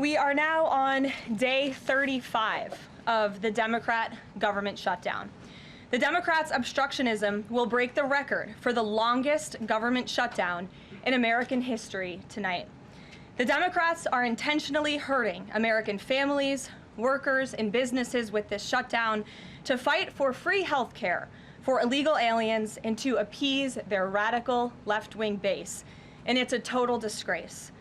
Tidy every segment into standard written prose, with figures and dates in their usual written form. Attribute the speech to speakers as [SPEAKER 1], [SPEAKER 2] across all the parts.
[SPEAKER 1] We are now on day 35 of the Democrat government shutdown. The Democrats' obstructionism will break the record for the longest government shutdown in American history tonight. The Democrats are intentionally hurting American families, workers, and businesses with this shutdown to fight for free health care for illegal aliens and to appease their radical left-wing base. And it's a total disgrace.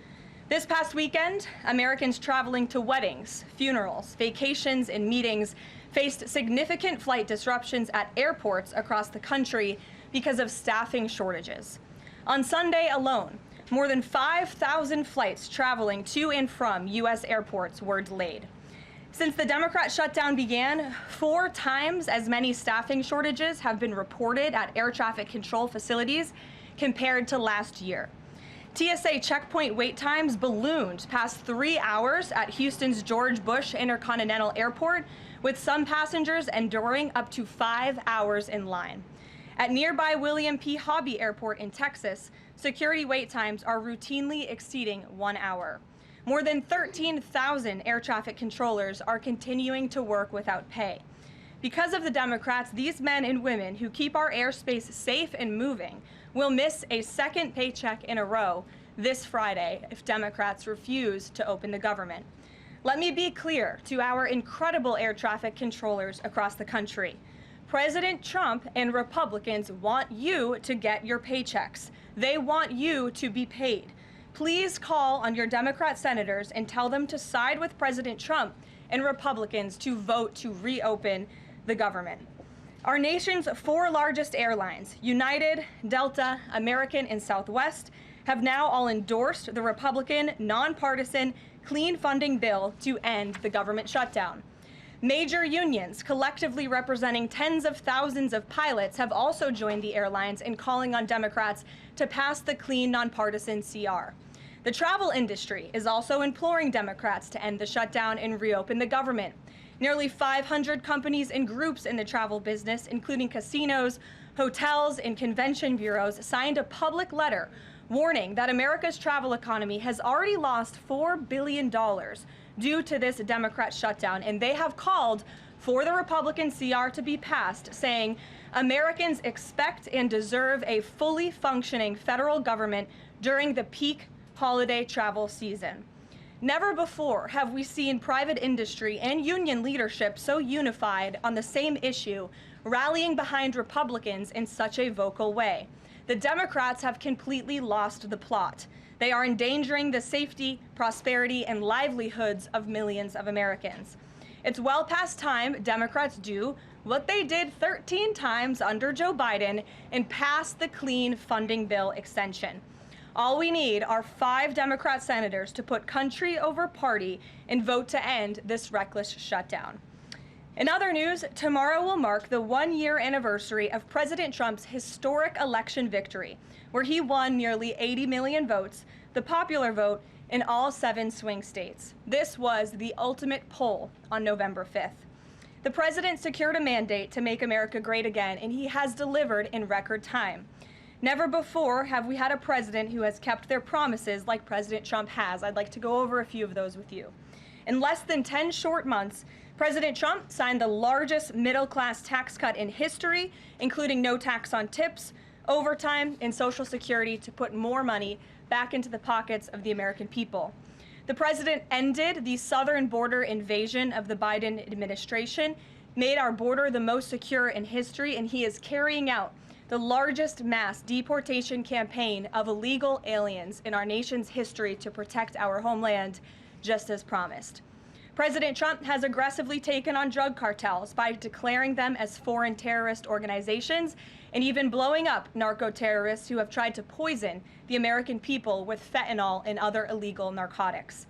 [SPEAKER 1] This past weekend, Americans traveling to weddings, funerals, vacations, and meetings faced significant flight disruptions at airports across the country because of staffing shortages. On Sunday alone, more than 5,000 flights traveling to and from U.S. airports were delayed. Since the Democrat shutdown began, 4 times as many staffing shortages have been reported at air traffic control facilities compared to last year. TSA checkpoint wait times ballooned past 3 hours at Houston's George Bush Intercontinental Airport, with some passengers enduring up to 5 hours in line. At nearby William P. Hobby Airport in Texas, security wait times are routinely exceeding 1 hour. More than 13,000 air traffic controllers are continuing to work without pay. Because of the Democrats, these men and women who keep our airspace safe and moving will miss a second paycheck in a row this Friday if Democrats refuse to open the government. Let me be clear to our incredible air traffic controllers across the country. President Trump and Republicans want you to get your paychecks. They want you to be paid. Please call on your Democrat senators and tell them to side with President Trump and Republicans to vote to reopen the government. Our nation's 4 largest airlines, United, Delta, American, and Southwest, have now all endorsed the Republican, nonpartisan, clean funding bill to end the government shutdown. Major unions, collectively representing tens of thousands of pilots, have also joined the airlines in calling on Democrats to pass the clean, nonpartisan CR. The travel industry is also imploring Democrats to end the shutdown and reopen the government. Nearly 500 companies and groups in the travel business, including casinos, hotels, and convention bureaus, signed a public letter warning that America's travel economy has already lost $4 billion due to this Democrat shutdown, and they have called for the Republican CR to be passed, saying Americans expect and deserve a fully functioning federal government during the peak holiday travel season. Never before have we seen private industry and union leadership so unified on the same issue, rallying behind Republicans in such a vocal way. The Democrats have completely lost the plot. They are endangering the safety, prosperity, and livelihoods of millions of Americans. It's well past time Democrats do what they did 13 times under Joe Biden and pass the clean funding bill extension. All we need are 5 Democrat senators to put country over party and vote to end this reckless shutdown. In other news, tomorrow will mark the 1-year anniversary of President Trump's historic election victory, where he won nearly 80 million votes, the popular vote, in all 7 swing states. This was the ultimate poll on November 5th. The president secured a mandate to make America great again, and he has delivered in record time. Never before have we had a president who has kept their promises like President Trump has. I'd like to go over a few of those with you. In less than 10 short months, President Trump signed the largest middle-class tax cut in history, including no tax on tips, overtime, and Social Security to put more money back into the pockets of the American people. The president ended the southern border invasion of the Biden administration, made our border the most secure in history, and he is carrying out the largest mass deportation campaign of illegal aliens in our nation's history to protect our homeland, just as promised. President Trump has aggressively taken on drug cartels by declaring them as foreign terrorist organizations and even blowing up narco-terrorists who have tried to poison the American people with fentanyl and other illegal narcotics.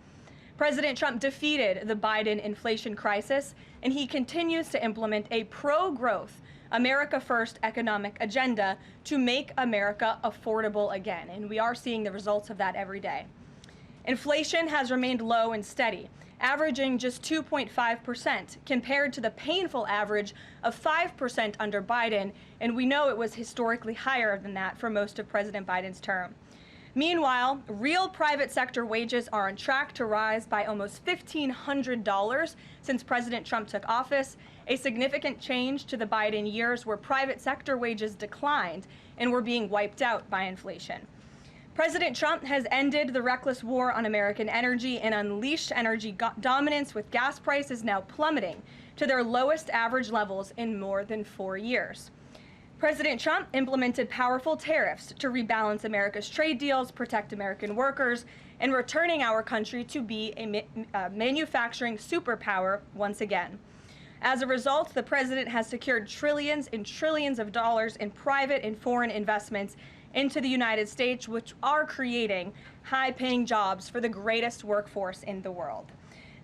[SPEAKER 1] President Trump defeated the Biden inflation crisis, and he continues to implement a pro-growth, America First economic agenda to make America affordable again, and we are seeing the results of that every day. Inflation has remained low and steady, averaging just 2.5% compared to the painful average of 5% under Biden, and we know it was historically higher than that for most of President Biden's term. Meanwhile, real private sector wages are on track to rise by almost $1,500 since President Trump took office, a significant change to the Biden years where private sector wages declined and were being wiped out by inflation. President Trump has ended the reckless war on American energy and unleashed energy dominance, with gas prices now plummeting to their lowest average levels in more than 4 years. President Trump implemented powerful tariffs to rebalance America's trade deals, protect American workers, and returning our country to be a manufacturing superpower once again. As a result, the president has secured trillions and trillions of dollars in private and foreign investments into the United States, which are creating high-paying jobs for the greatest workforce in the world.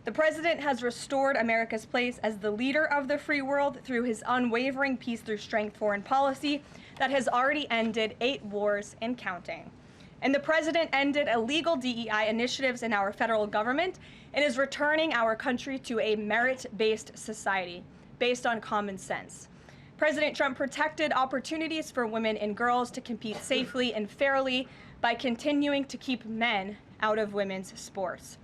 [SPEAKER 1] The president has restored America's place as the leader of the free world through his unwavering peace through strength foreign policy that has already ended 8 wars and counting. And the president ended illegal DEI initiatives in our federal government and is returning our country to a merit-based society based on common sense. President Trump protected opportunities for women and girls to compete safely and fairly by continuing to keep men out of women's sports.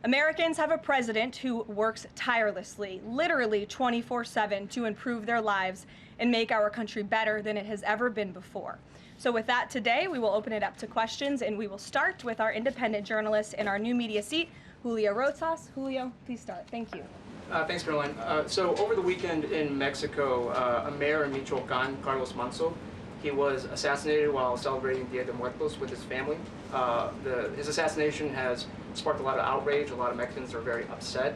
[SPEAKER 1] Americans have a president who works tirelessly, literally 24/7, to improve their lives and make our country better than it has ever been before. So with that, today we will open it up to questions, and we will start with our independent journalist in our new media seat, Julio Rotas. Julio, please start. Thank you.
[SPEAKER 2] Thanks, Caroline. So over the weekend in Mexico, a mayor in Michoacan, Carlos Manso, he was assassinated while celebrating Dia de Muertos with his family. His assassination has sparked a lot of outrage. A lot of Mexicans are very upset.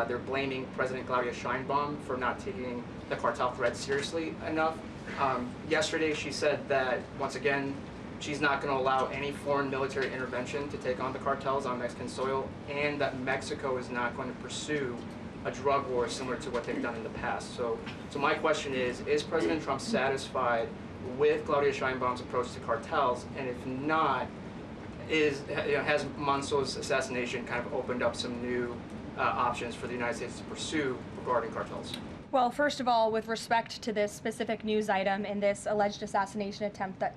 [SPEAKER 2] They're blaming President Claudia Sheinbaum for not taking the cartel threat seriously enough. Yesterday, she said that, once again, she's not going to allow any foreign military intervention to take on the cartels on Mexican soil, and that Mexico is not going to pursue a drug war similar to what they've done in the past. So my question is President Trump satisfied with Claudia Sheinbaum's approach to cartels? And if not, has Manso's assassination kind of opened up some new options for the United States to pursue regarding cartels?
[SPEAKER 1] Well, first of all, with respect to this specific news item and this alleged assassination that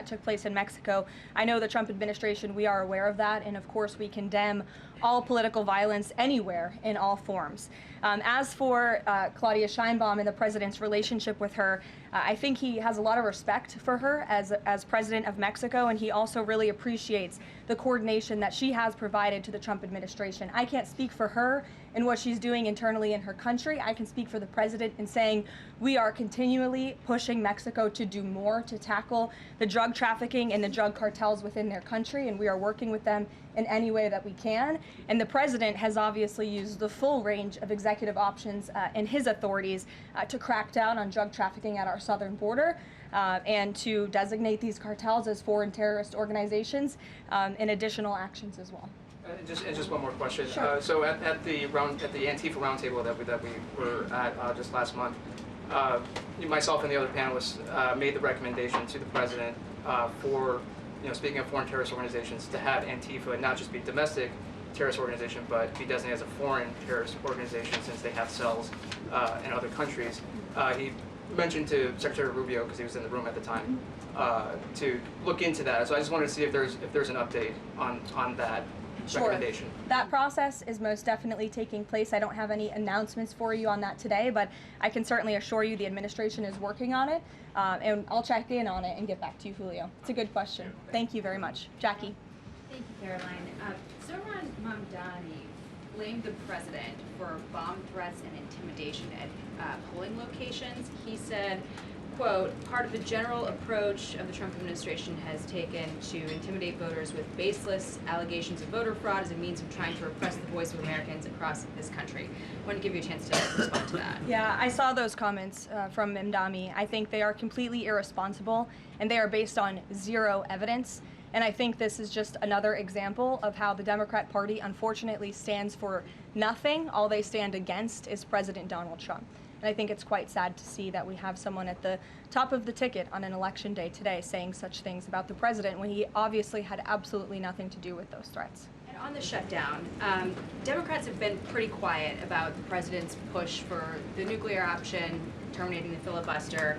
[SPEAKER 1] took place in Mexico, I know the Trump administration, we are aware of that, and of course we condemn all political violence anywhere in all forms. As for Claudia Sheinbaum and the president's relationship with her, I think he has a lot of respect for her as president of Mexico, and he also really appreciates the coordination that she has provided to the Trump administration. I can't speak for her and what she's doing internally in her country. I can speak for the president in saying we are continually pushing Mexico to do more to tackle the drug trafficking and the drug cartels within their country, and we are working with them in any way that we can. And the president has obviously used the full range of executive options in his authorities to crack down on drug trafficking at our southern border and to designate these cartels as foreign terrorist organizations and additional actions as well.
[SPEAKER 2] Just one more question.
[SPEAKER 1] Sure.
[SPEAKER 2] So at the Antifa roundtable that we were at just last month, myself and the other panelists made the recommendation to the president for, speaking of foreign terrorist organizations, to have Antifa not just be a domestic terrorist organization, but be designated as a foreign terrorist organization since they have cells in other countries. He mentioned to Secretary Rubio, because he was in the room at the time, to look into that. So I just wanted to see if there's an update on that.
[SPEAKER 1] Sure. That process is most definitely taking place. I don't have any announcements for you on that today, but I can certainly assure you the administration is working on it, and I'll check in on it and get back to you, Julio. It's a good question. Thank you very much. Jackie.
[SPEAKER 3] Thank you, Caroline. Zohran Mamdani blamed the president for bomb threats and intimidation at polling locations. He said, quote, part of the general approach of the Trump administration has taken to intimidate voters with baseless allegations of voter fraud as a means of trying to repress the voice of Americans across this country. I want to give you a chance to respond to that.
[SPEAKER 1] Yeah, I saw those comments from Mamdani. I think they are completely irresponsible, and they are based on zero evidence. And I think this is just another example of how the Democrat Party unfortunately stands for nothing. All they stand against is President Donald Trump. And I think it's quite sad to see that we have someone at the top of the ticket on an election day today saying such things about the president when he obviously had absolutely nothing to do with those threats.
[SPEAKER 3] And on the shutdown, Democrats have been pretty quiet about the president's push for the nuclear option, terminating the filibuster.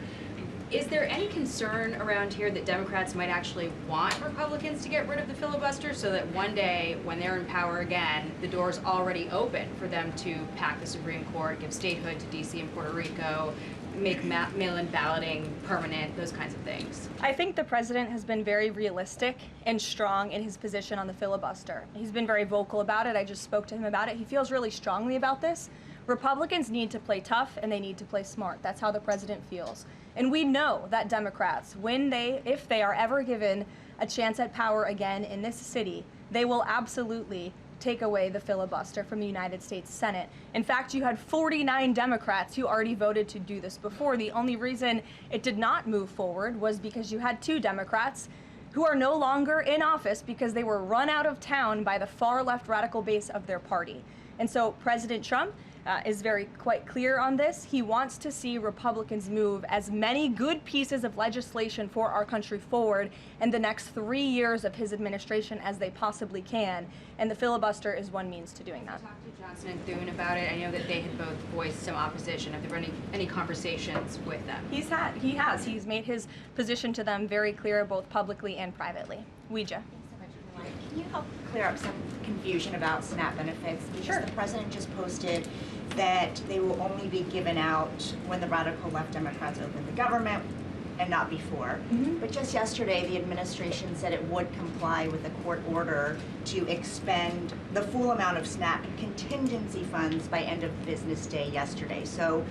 [SPEAKER 3] Is there any concern around here that Democrats might actually want Republicans to get rid of the filibuster so that one day, when they're in power again, the door's already open for them to pack the Supreme Court, give statehood to D.C. and Puerto Rico, make mail-in balloting permanent, those kinds of things?
[SPEAKER 1] I think the president has been very realistic and strong in his position on the filibuster. He's been very vocal about it. I just spoke to him about it. He feels really strongly about this. Republicans need to play tough and they need to play smart. That's how the president feels. And we know that Democrats, if they are ever given a chance at power again in this city, they will absolutely take away the filibuster from the United States Senate. In fact, you had 49 Democrats who already voted to do this before. The only reason it did not move forward was because you had 2 Democrats who are no longer in office because they were run out of town by the far left radical base of their party. And so President Trump is quite clear on this. He wants to see Republicans move as many good pieces of legislation for our country forward in the next 3 years of his administration as they possibly can. And the filibuster is one means to doing that.
[SPEAKER 3] Talk to Johnson and Thune about it. I know that they had both voiced some opposition. Have there been any conversations with them?
[SPEAKER 1] He has. He's made his position to them very clear, both publicly and privately. Ouija.
[SPEAKER 4] Can you help clear up some confusion about SNAP benefits? Because
[SPEAKER 1] Sure.
[SPEAKER 4] the president just posted that they will only be given out when the radical left Democrats open the government and not before.
[SPEAKER 1] Mhm.
[SPEAKER 4] But just yesterday, the administration said it would comply with a court order to expend the full amount of SNAP contingency funds by end of business day yesterday. So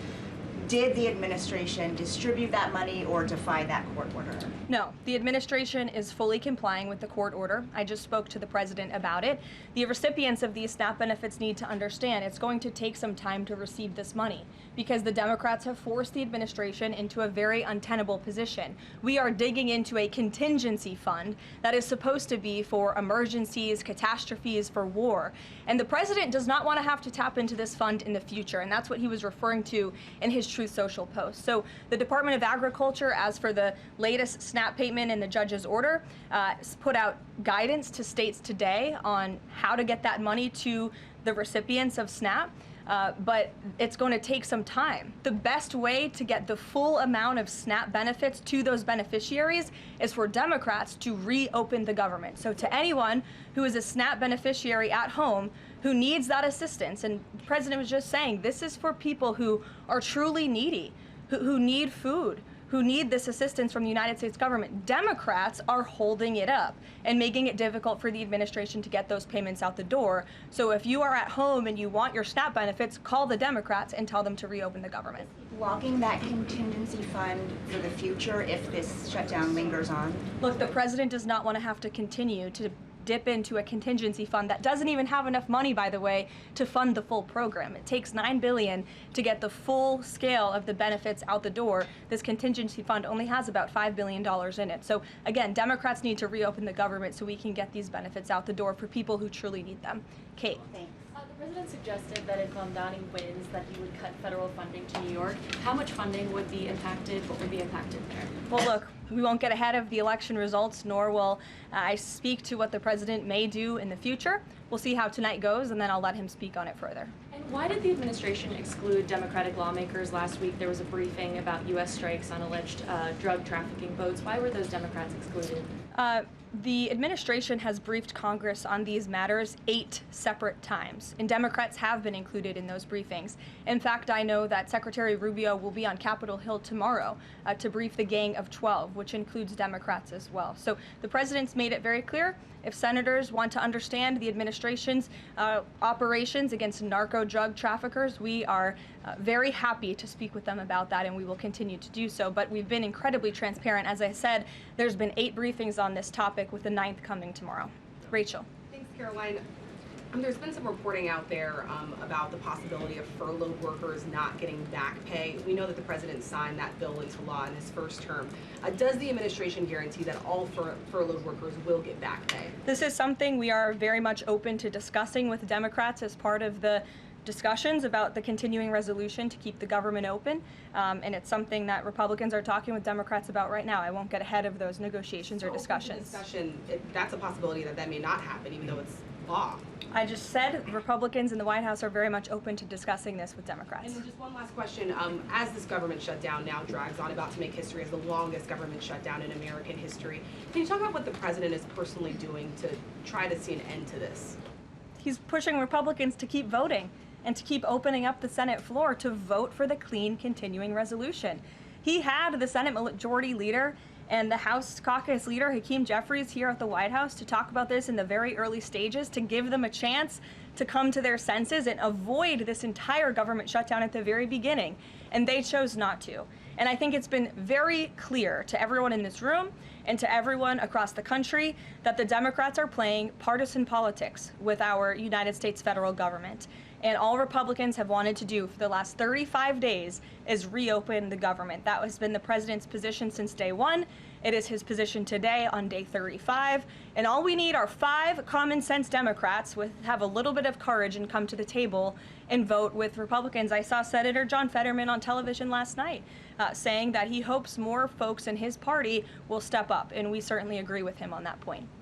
[SPEAKER 4] did the administration distribute that money or defy that court order?
[SPEAKER 1] No, the administration is fully complying with the court order. I just spoke to the president about it. The recipients of these SNAP benefits need to understand it's going to take some time to receive this money because the Democrats have forced the administration into a very untenable position. We are digging into a contingency fund that is supposed to be for emergencies, catastrophes, for war. And the president does not want to have to tap into this fund in the future, and that's what he was referring to in his Truth Social post. So the Department of Agriculture, as for the latest SNAP payment in the judge's order, put out guidance to states today on how to get that money to the recipients of SNAP. But it's going to take some time. The best way to get the full amount of SNAP benefits to those beneficiaries is for Democrats to reopen the government. So to anyone who is a SNAP beneficiary at home who needs that assistance, and the president was just saying, this is for people who are truly needy, who need food, who need this assistance from the United States government. Democrats are holding it up and making it difficult for the administration to get those payments out the door. So if you are at home and you want your SNAP benefits, call the Democrats and tell them to reopen the government.
[SPEAKER 4] Blocking that contingency fund for the future if this shutdown lingers on?
[SPEAKER 1] Look, the president does not want to have to continue to dip into a contingency fund that doesn't even have enough money, by the way, to fund the full program. It takes $9 billion to get the full scale of the benefits out the door. This contingency fund only has about $5 billion in it. So again, Democrats need to reopen the government so we can get these benefits out the door for people who truly need them. Kate.
[SPEAKER 4] Thanks.
[SPEAKER 5] The president suggested that if Mamdani wins, that he would cut federal funding to New York. How much funding would be impacted? What would be impacted there?
[SPEAKER 1] Well, look, we won't get ahead of the election results, nor will I speak to what the president may do in the future. We'll see how tonight goes, and then I'll let him speak on it further.
[SPEAKER 5] And why did the administration exclude Democratic lawmakers last week? There was a briefing about U.S. strikes on alleged drug trafficking boats. Why were those Democrats excluded?
[SPEAKER 1] The administration has briefed Congress on these matters 8 separate times, and Democrats have been included in those briefings. In fact, I know that Secretary Rubio will be on Capitol Hill tomorrow to brief the Gang of 12, which includes Democrats as well. So the president's made it very clear, if senators want to understand the administration's operations against narco drug traffickers, we are very happy to speak with them about that, and we will continue to do so. But we've been incredibly transparent. As I said, there's been 8 briefings on this topic, with the 9th coming tomorrow. Rachel.
[SPEAKER 6] Thanks, Caroline. There's been some reporting out there about the possibility of furloughed workers not getting back pay. We know that the president signed that bill into law in his first term. Does the administration guarantee that all furloughed workers will get back pay?
[SPEAKER 1] This is something we are very much open to discussing with Democrats as part of the discussions about the continuing resolution to keep the government open, and it's something that Republicans are talking with Democrats about right now. I won't get ahead of those negotiations or discussions.
[SPEAKER 6] That's a possibility that may not happen, even though it's law.
[SPEAKER 1] I just said Republicans in the White House are very much open to discussing this with Democrats.
[SPEAKER 6] And then just one last question. As this government shutdown now drags on, about to make history as the longest government shutdown in American history, can you talk about what the president is personally doing to try to see an end to this?
[SPEAKER 1] He's pushing Republicans to keep voting and to keep opening up the Senate floor to vote for the clean continuing resolution. He had the Senate Majority Leader and the House Caucus Leader, Hakeem Jeffries, here at the White House to talk about this in the very early stages, to give them a chance to come to their senses and avoid this entire government shutdown at the very beginning. And they chose not to. And I think it's been very clear to everyone in this room and to everyone across the country that the Democrats are playing partisan politics with our United States federal government. And all Republicans have wanted to do for the last 35 days is reopen the government. That has been the president's position since day one. It is his position today on day 35. And all we need are 5 common sense Democrats with have a little bit of courage and come to the table and vote with Republicans. I saw Senator John Fetterman on television last night saying that he hopes more folks in his party will step up. And we certainly agree with him on that point.